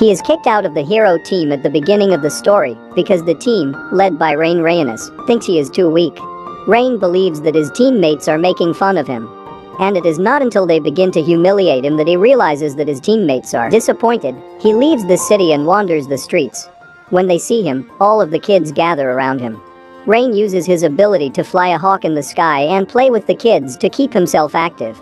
He is kicked out of the hero team at the beginning of the story because the team, led by Rain Rayanus, thinks he is too weak. Rain believes that his teammates are making fun of him. And it is not until they begin to humiliate him that he realizes that his teammates are disappointed. He leaves the city and wanders the streets. When they see him, all of the kids gather around him. Rain uses his ability to fly a hawk in the sky and play with the kids to keep himself active.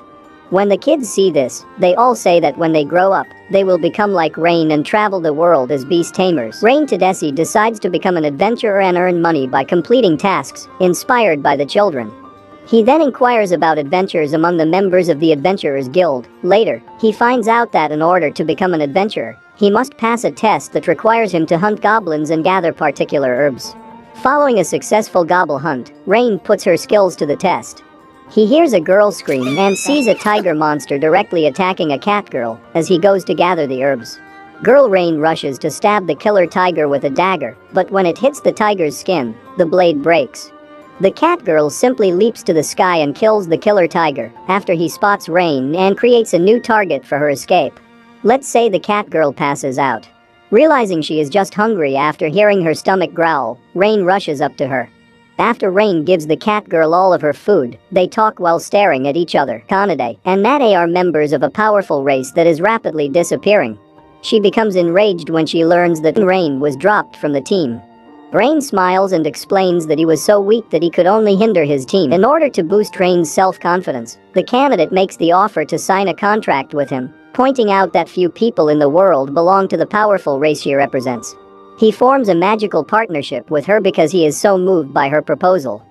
When the kids see this, they all say that when they grow up, they will become like Rain and travel the world as beast tamers. Rain Tedeschi decides to become an adventurer and earn money by completing tasks, inspired by the children. He then inquires about adventures among the members of the Adventurers Guild. Later, he finds out that in order to become an adventurer, he must pass a test that requires him to hunt goblins and gather particular herbs. Following a successful gobble hunt, Rain puts her skills to the test. He hears a girl scream and sees a tiger monster directly attacking a cat girl as he goes to gather the herbs. Girl Rain rushes to stab the killer tiger with a dagger, but when it hits the tiger's skin, the blade breaks. The cat girl simply leaps to the sky and kills the killer tiger after he spots Rain and creates a new target for her escape. Let's say the cat girl passes out. Realizing she is just hungry after hearing her stomach growl, Rain rushes up to her. After Rain gives the cat girl all of her food, they talk while staring at each other. Kanade and Nade are members of a powerful race that is rapidly disappearing. She becomes enraged when she learns that Rain was dropped from the team. Rain smiles and explains that he was so weak that he could only hinder his team. In order to boost Rain's self-confidence, the candidate makes the offer to sign a contract with him, pointing out that few people in the world belong to the powerful race she represents. He forms a magical partnership with her because he is so moved by her proposal.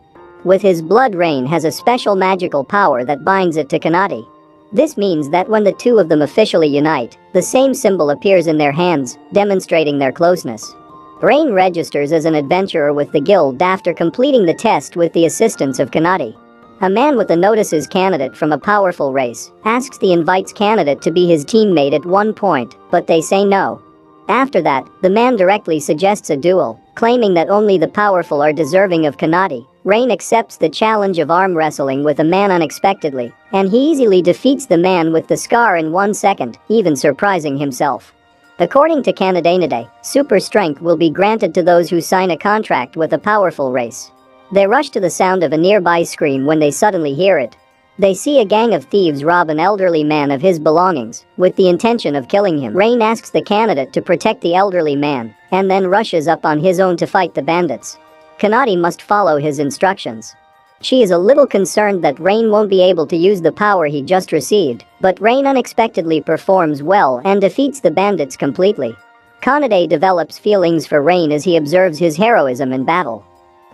With his blood, Rain has a special magical power that binds it to Kanade. This means that when the two of them officially unite, the same symbol appears in their hands, demonstrating their closeness. Rain registers as an adventurer with the guild after completing the test with the assistance of Kanade. A man with a notices candidate from a powerful race, asks the invites candidate to be his teammate at one point, but they say no. After that, the man directly suggests a duel, claiming that only the powerful are deserving of Kanade. Rain accepts the challenge of arm wrestling with a man unexpectedly, and he easily defeats the man with the scar in 1 second, even surprising himself. According to Kanade, super strength will be granted to those who sign a contract with a powerful race. They rush to the sound of a nearby scream when they suddenly hear it. They see a gang of thieves rob an elderly man of his belongings, with the intention of killing him. Rain asks the candidate to protect the elderly man, and then rushes up on his own to fight the bandits. Kanade must follow his instructions. She is a little concerned that Rain won't be able to use the power he just received, but Rain unexpectedly performs well and defeats the bandits completely. Kanade develops feelings for Rain as he observes his heroism in battle.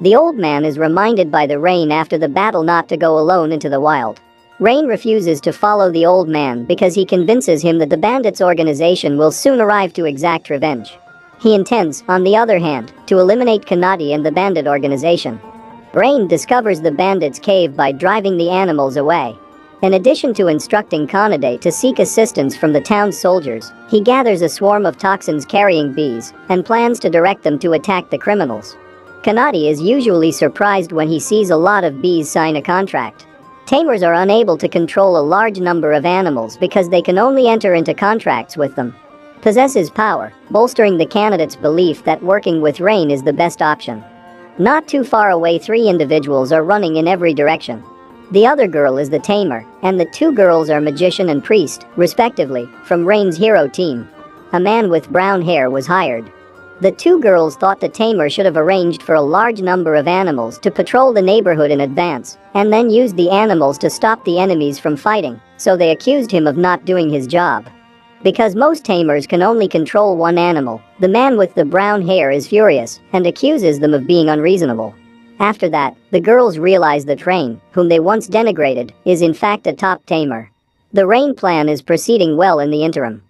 The old man is reminded by the Rain after the battle not to go alone into the wild. Rain refuses to follow the old man because he convinces him that the bandits' organization will soon arrive to exact revenge. He intends, on the other hand, to eliminate Kanade and the bandit organization. Rain discovers the bandits' cave by driving the animals away. In addition to instructing Kanade to seek assistance from the town's soldiers, he gathers a swarm of toxins carrying bees and plans to direct them to attack the criminals. Kanade is usually surprised when he sees a lot of bees sign a contract. Tamers are unable to control a large number of animals because they can only enter into contracts with them. Possesses power, bolstering the candidate's belief that working with Rain is the best option. Not too far away, 3 individuals are running in every direction. The other girl is the tamer, and the 2 girls are magician and priest, respectively, from Rain's hero team. A man with brown hair was hired. The 2 girls thought the tamer should have arranged for a large number of animals to patrol the neighborhood in advance, and then used the animals to stop the enemies from fighting, so they accused him of not doing his job. Because most tamers can only control one animal, the man with the brown hair is furious and accuses them of being unreasonable. After that, the girls realize that Rain, whom they once denigrated, is in fact a top tamer. The Rain plan is proceeding well in the interim.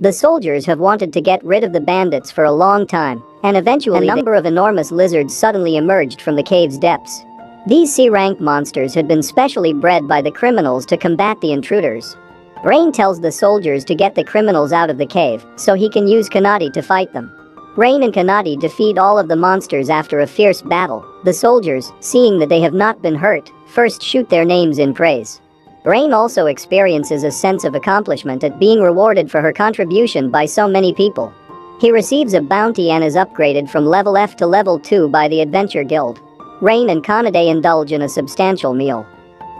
The soldiers have wanted to get rid of the bandits for a long time, and eventually a number of enormous lizards suddenly emerged from the cave's depths. These C-rank monsters had been specially bred by the criminals to combat the intruders. Rain tells the soldiers to get the criminals out of the cave, so he can use Kanade to fight them. Rain and Kanade defeat all of the monsters after a fierce battle. The soldiers, seeing that they have not been hurt, first shoot their names in praise. Rain also experiences a sense of accomplishment at being rewarded for her contribution by so many people. He receives a bounty and is upgraded from level F to level 2 by the Adventure Guild. Rain and Kanade indulge in a substantial meal.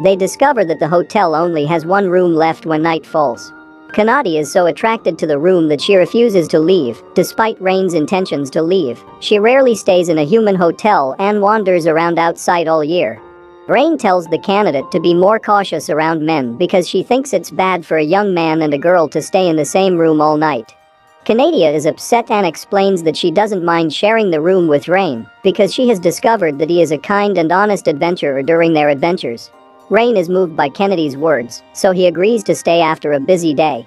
They discover that the hotel only has one room left when night falls. Kanade is so attracted to the room that she refuses to leave, despite Rain's intentions to leave. She rarely stays in a human hotel and wanders around outside all year. Rain tells the candidate to be more cautious around men because she thinks it's bad for a young man and a girl to stay in the same room all night. Kanadia is upset and explains that she doesn't mind sharing the room with Rain because she has discovered that he is a kind and honest adventurer during their adventures. Rain is moved by Kennedy's words, so he agrees to stay after a busy day.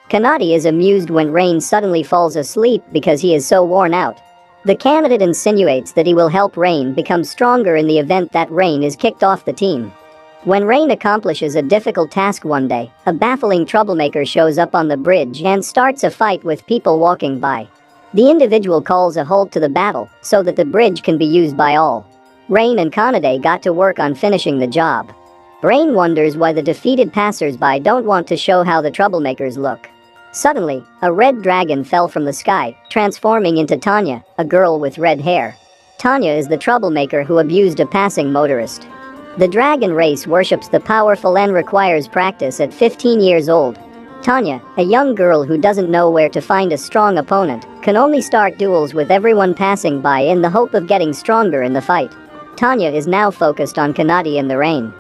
Kanade is amused when Rain suddenly falls asleep because he is so worn out. The candidate insinuates that he will help Rain become stronger in the event that Rain is kicked off the team. When Rain accomplishes a difficult task one day, a baffling troublemaker shows up on the bridge and starts a fight with people walking by. The individual calls a halt to the battle so that the bridge can be used by all. Rain and Kanade got to work on finishing the job. Rain wonders why the defeated passers-by don't want to show how the troublemakers look. Suddenly, a red dragon fell from the sky, transforming into Tanya, a girl with red hair. Tanya is the troublemaker who abused a passing motorist. The dragon race worships the powerful and requires practice at 15 years old. Tanya, a young girl who doesn't know where to find a strong opponent, can only start duels with everyone passing by in the hope of getting stronger in the fight. Tanya is now focused on Kanade in the rain.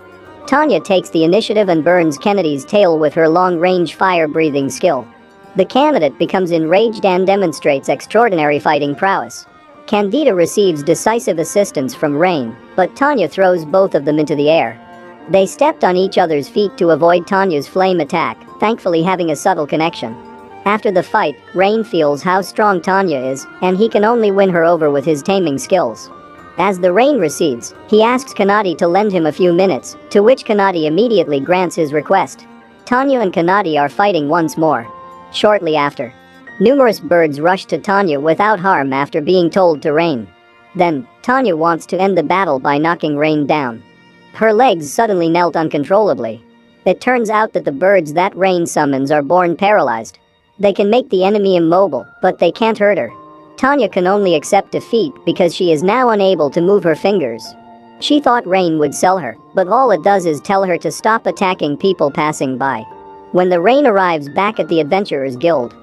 Tanya takes the initiative and burns Kennedy's tail with her long-range fire-breathing skill. The candidate becomes enraged and demonstrates extraordinary fighting prowess. Candida receives decisive assistance from Rain, but Tanya throws both of them into the air. They stepped on each other's feet to avoid Tanya's flame attack, thankfully having a subtle connection. After the fight, Rain feels how strong Tanya is, and he can only win her over with his taming skills. As the rain recedes, he asks Kanade to lend him a few minutes, to which Kanade immediately grants his request. Tanya and Kanade are fighting once more. Shortly after, numerous birds rush to Tanya without harm after being told to rain. Then, Tanya wants to end the battle by knocking Rain down. Her legs suddenly melt uncontrollably. It turns out that the birds that Rain summons are born paralyzed. They can make the enemy immobile, but they can't hurt her. Tanya can only accept defeat because she is now unable to move her fingers. She thought Rain would sell her, but all it does is tell her to stop attacking people passing by. When the rain arrives back at the Adventurers Guild,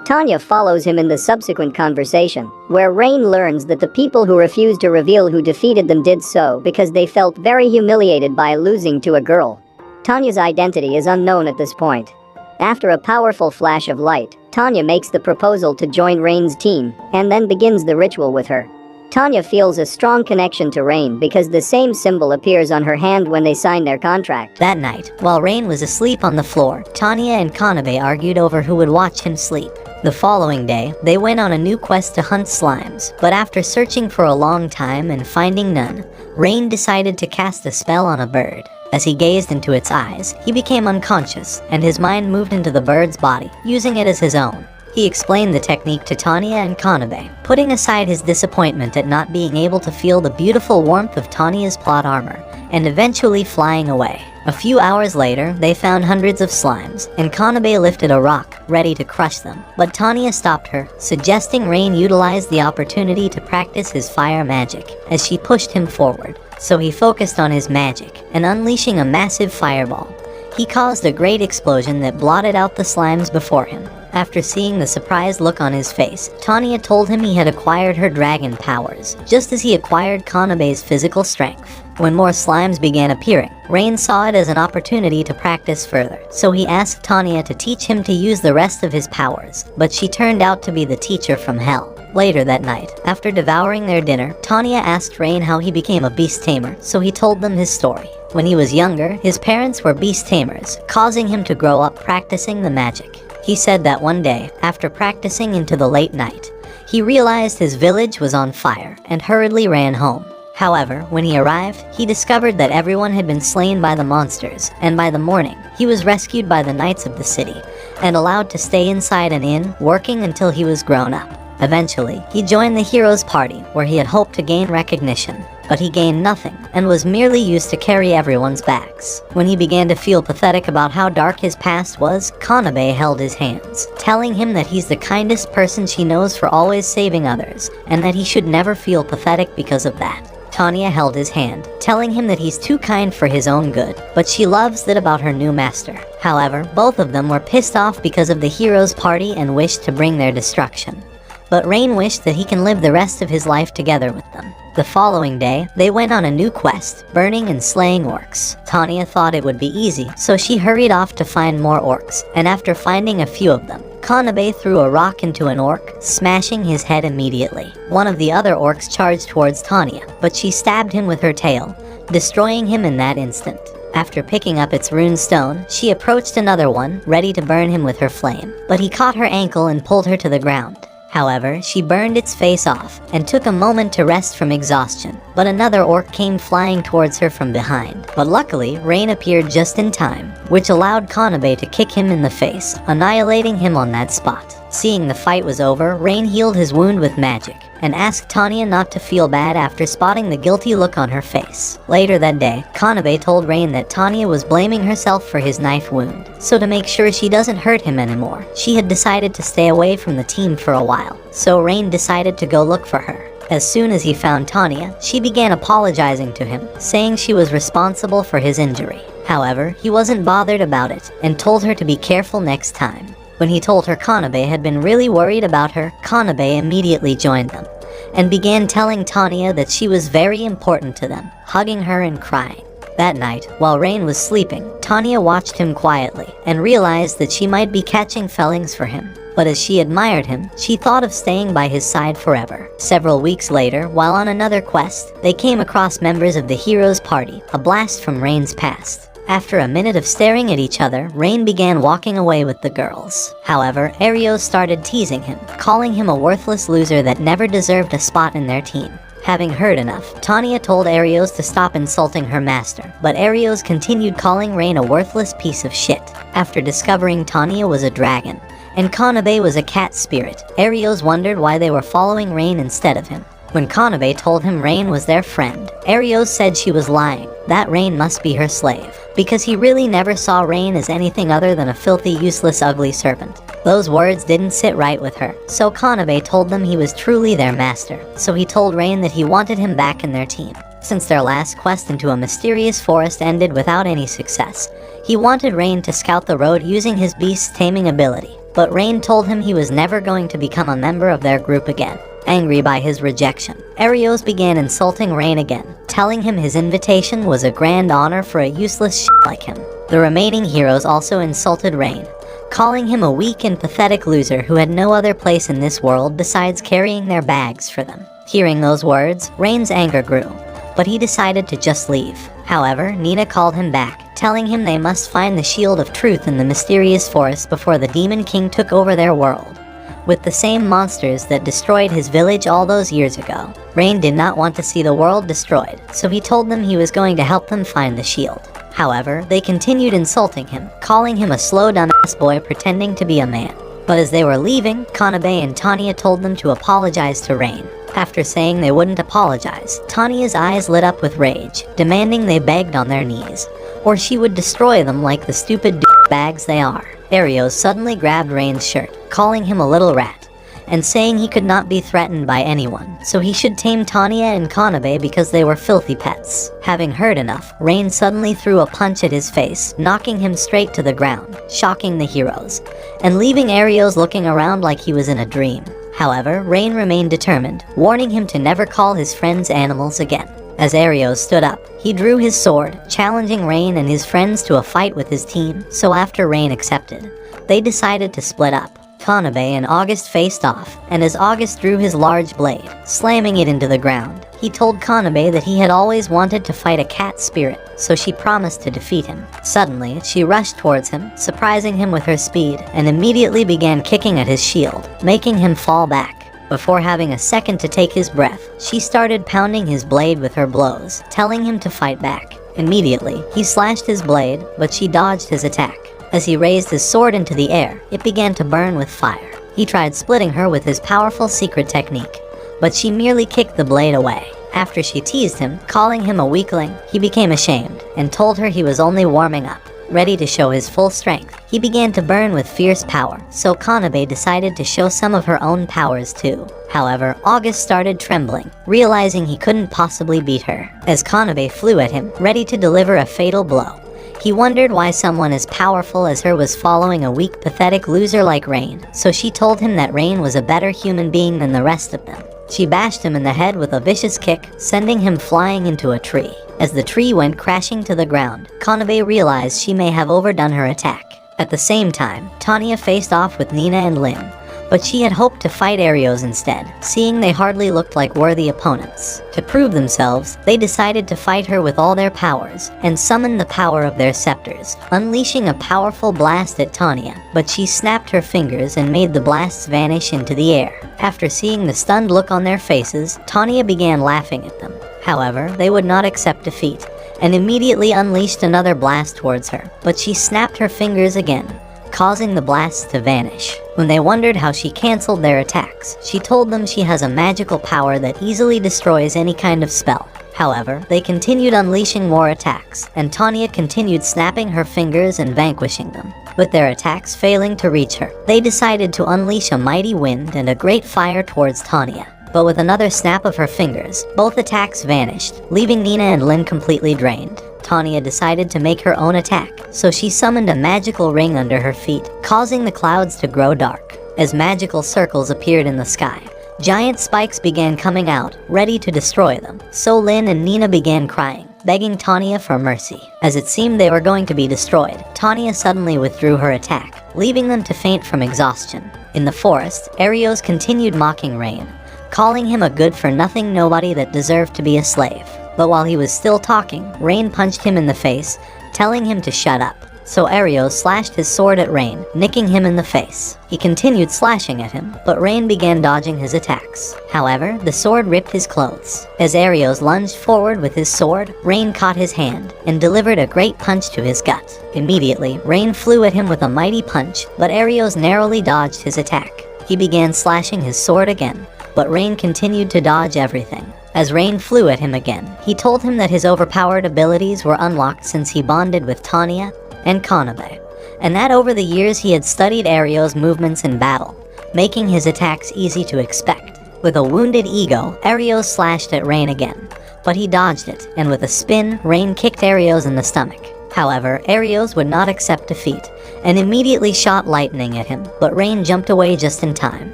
Tanya follows him in the subsequent conversation, where Rain learns that the people who refused to reveal who defeated them did so because they felt very humiliated by losing to a girl. Tanya's identity is unknown at this point. After a powerful flash of light, Tanya makes the proposal to join Rain's team, and then begins the ritual with her. Tanya feels a strong connection to Rain because the same symbol appears on her hand when they sign their contract. That night, while Rain was asleep on the floor, Tanya and Kanade argued over who would watch him sleep. The following day, they went on a new quest to hunt slimes, but after searching for a long time and finding none, Rain decided to cast a spell on a bird. As he gazed into its eyes, he became unconscious, and his mind moved into the bird's body, using it as his own. He explained the technique to Tanya and Kanade, putting aside his disappointment at not being able to feel the beautiful warmth of Tanya's plot armor, and eventually flying away. A few hours later, they found hundreds of slimes, and Kanade lifted a rock, ready to crush them. But Tanya stopped her, suggesting Rain utilize the opportunity to practice his fire magic, as she pushed him forward. So he focused on his magic, and unleashing a massive fireball, he caused a great explosion that blotted out the slimes before him. After seeing the surprised look on his face, Tanya told him he had acquired her dragon powers, just as he acquired Kanabe's physical strength. When more slimes began appearing, Rain saw it as an opportunity to practice further, so he asked Tanya to teach him to use the rest of his powers, but she turned out to be the teacher from hell. Later that night, after devouring their dinner, Tanya asked Rain how he became a beast tamer, so he told them his story. When he was younger, his parents were beast tamers, causing him to grow up practicing the magic. He said that one day, after practicing into the late night, he realized his village was on fire and hurriedly ran home. However, when he arrived, he discovered that everyone had been slain by the monsters, and by the morning, he was rescued by the knights of the city and allowed to stay inside an inn, working until he was grown up. Eventually, he joined the hero's party, where he had hoped to gain recognition. but he gained nothing and was merely used to carry everyone's bags. When he began to feel pathetic about how dark his past was, Kanabe held his hands, telling him that he's the kindest person she knows for always saving others, and that he should never feel pathetic because of that. Tanya held his hand, telling him that he's too kind for his own good, but she loves that about her new master. However, both of them were pissed off because of the heroes' party and wished to bring their destruction. But Rain wished that he can live the rest of his life together with them. The following day, they went on a new quest, burning and slaying orcs. Tanya thought it would be easy, so she hurried off to find more orcs, and after finding a few of them, Kanabe threw a rock into an orc, smashing his head immediately. One of the other orcs charged towards Tanya, but she stabbed him with her tail, destroying him in that instant. After picking up its rune stone, she approached another one, ready to burn him with her flame, but he caught her ankle and pulled her to the ground. However, she burned its face off and took a moment to rest from exhaustion, but another orc came flying towards her from behind. But luckily, Rain appeared just in time, which allowed Kanabe to kick him in the face, annihilating him on that spot. Seeing the fight was over, Rain healed his wound with magic, and asked Tanya not to feel bad after spotting the guilty look on her face. Later that day, Kanabe told Rain that Tanya was blaming herself for his knife wound, so to make sure she doesn't hurt him anymore, she had decided to stay away from the team for a while, so Rain decided to go look for her. As soon as he found Tanya, she began apologizing to him, saying she was responsible for his injury. However, he wasn't bothered about it, and told her to be careful next time. When he told her Kanabe had been really worried about her, Kanabe immediately joined them, and began telling Tanya that she was very important to them, hugging her and crying. That night, while Rain was sleeping, Tanya watched him quietly, and realized that she might be catching feelings for him. But as she admired him, she thought of staying by his side forever. Several weeks later, while on another quest, they came across members of the heroes' party, a blast from Rain's past. After a minute of staring at each other, Rain began walking away with the girls. However, Arios started teasing him, calling him a worthless loser that never deserved a spot in their team. Having heard enough, Tanya told Arios to stop insulting her master, but Arios continued calling Rain a worthless piece of shit. After discovering Tanya was a dragon, and Kanabe was a cat spirit, Arios wondered why they were following Rain instead of him. When Kanabe told him Rain was their friend, Arios said she was lying, that Rain must be her slave, because he really never saw Rain as anything other than a filthy, useless, ugly servant. Those words didn't sit right with her, so Kanabe told them he was truly their master, so he told Rain that he wanted him back in their team. Since their last quest into a mysterious forest ended without any success, he wanted Rain to scout the road using his beast's taming ability, but Rain told him he was never going to become a member of their group again. Angry by his rejection, Arios began insulting Rain again, telling him his invitation was a grand honor for a useless shit like him. The remaining heroes also insulted Rain, calling him a weak and pathetic loser who had no other place in this world besides carrying their bags for them. Hearing those words, Rain's anger grew, but he decided to just leave. However, Nina called him back, telling him they must find the Shield of Truth in the mysterious forest before the Demon King took over their world, with the same monsters that destroyed his village all those years ago. Rain did not want to see the world destroyed, so he told them he was going to help them find the shield. However, they continued insulting him, calling him a slow dumbass boy pretending to be a man. But as they were leaving, Kanabe and Tanya told them to apologize to Rain. After saying they wouldn't apologize, Tanya's eyes lit up with rage, demanding they begged on their knees, or she would destroy them like the stupid bags they are. Arios suddenly grabbed Rain's shirt, calling him a little rat, and saying he could not be threatened by anyone, so he should tame Tanya and Kanabe because they were filthy pets. Having heard enough, Rain suddenly threw a punch at his face, knocking him straight to the ground, shocking the heroes, and leaving Arios looking around like he was in a dream. However, Rain remained determined, warning him to never call his friends animals again. As Arios stood up, he drew his sword, challenging Rain and his friends to a fight with his team, so after Rain accepted, they decided to split up. Kanabe and August faced off, and as August drew his large blade, slamming it into the ground, he told Kanabe that he had always wanted to fight a cat spirit, so she promised to defeat him. Suddenly, she rushed towards him, surprising him with her speed, and immediately began kicking at his shield, making him fall back. Before having a second to take his breath, she started pounding his blade with her blows, telling him to fight back. Immediately, he slashed his blade, but she dodged his attack. As he raised his sword into the air, it began to burn with fire. He tried splitting her with his powerful secret technique, but she merely kicked the blade away. After she teased him, calling him a weakling, he became ashamed and told her he was only warming up. Ready to show his full strength, he began to burn with fierce power, so Kanebe decided to show some of her own powers too. However, August started trembling, realizing he couldn't possibly beat her, as Kanebe flew at him, ready to deliver a fatal blow. He wondered why someone as powerful as her was following a weak, pathetic loser like Rain, so she told him that Rain was a better human being than the rest of them. She bashed him in the head with a vicious kick, sending him flying into a tree. As the tree went crashing to the ground, Kanebe realized she may have overdone her attack. At the same time, Tanya faced off with Nina and Lin, but she had hoped to fight Arios instead, seeing they hardly looked like worthy opponents. To prove themselves, they decided to fight her with all their powers, and summoned the power of their scepters, unleashing a powerful blast at Tanya, but she snapped her fingers and made the blasts vanish into the air. After seeing the stunned look on their faces, Tanya began laughing at them. However, they would not accept defeat, and immediately unleashed another blast towards her, but she snapped her fingers again, causing the blasts to vanish. When they wondered how she cancelled their attacks, she told them she has a magical power that easily destroys any kind of spell. However, they continued unleashing more attacks, and Tanya continued snapping her fingers and vanquishing them. With their attacks failing to reach her, they decided to unleash a mighty wind and a great fire towards Tanya. But with another snap of her fingers, both attacks vanished, leaving Nina and Lin completely drained. Tanya decided to make her own attack, so she summoned a magical ring under her feet, causing the clouds to grow dark. As magical circles appeared in the sky, giant spikes began coming out, ready to destroy them. So Lin and Nina began crying, begging Tanya for mercy. As it seemed they were going to be destroyed, Tanya suddenly withdrew her attack, leaving them to faint from exhaustion. In the forest, Arios continued mocking Rain, calling him a good-for-nothing nobody that deserved to be a slave. But while he was still talking, Rain punched him in the face, telling him to shut up. So Arios slashed his sword at Rain, nicking him in the face. He continued slashing at him, but Rain began dodging his attacks. However, the sword ripped his clothes. As Arios lunged forward with his sword, Rain caught his hand and delivered a great punch to his gut. Immediately, Rain flew at him with a mighty punch, but Arios narrowly dodged his attack. He began slashing his sword again, but Rain continued to dodge everything. As Rain flew at him again, he told him that his overpowered abilities were unlocked since he bonded with Tanya and Kanebe, and that over the years he had studied Arios' movements in battle, making his attacks easy to expect. With a wounded ego, Arios slashed at Rain again, but he dodged it, and with a spin, Rain kicked Arios in the stomach. However, Arios would not accept defeat, and immediately shot lightning at him, but Rain jumped away just in time.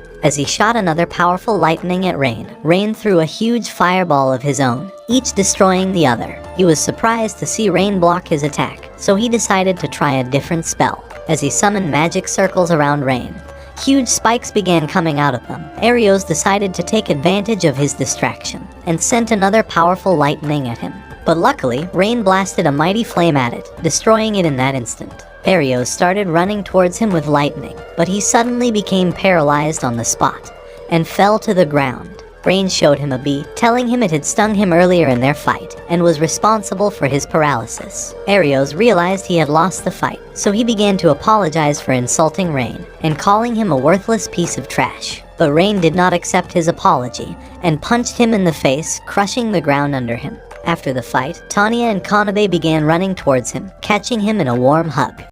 As he shot another powerful lightning at Rain, Rain threw a huge fireball of his own, each destroying the other. He was surprised to see Rain block his attack, so he decided to try a different spell. As he summoned magic circles around Rain, huge spikes began coming out of them. Arios decided to take advantage of his distraction, and sent another powerful lightning at him. But luckily, Rain blasted a mighty flame at it, destroying it in that instant. Arios started running towards him with lightning, but he suddenly became paralyzed on the spot, and fell to the ground. Rain showed him a bee, telling him it had stung him earlier in their fight, and was responsible for his paralysis. Arios realized he had lost the fight, so he began to apologize for insulting Rain, and calling him a worthless piece of trash. But Rain did not accept his apology, and punched him in the face, crushing the ground under him. After the fight, Tanya and Kanebe began running towards him, catching him in a warm hug.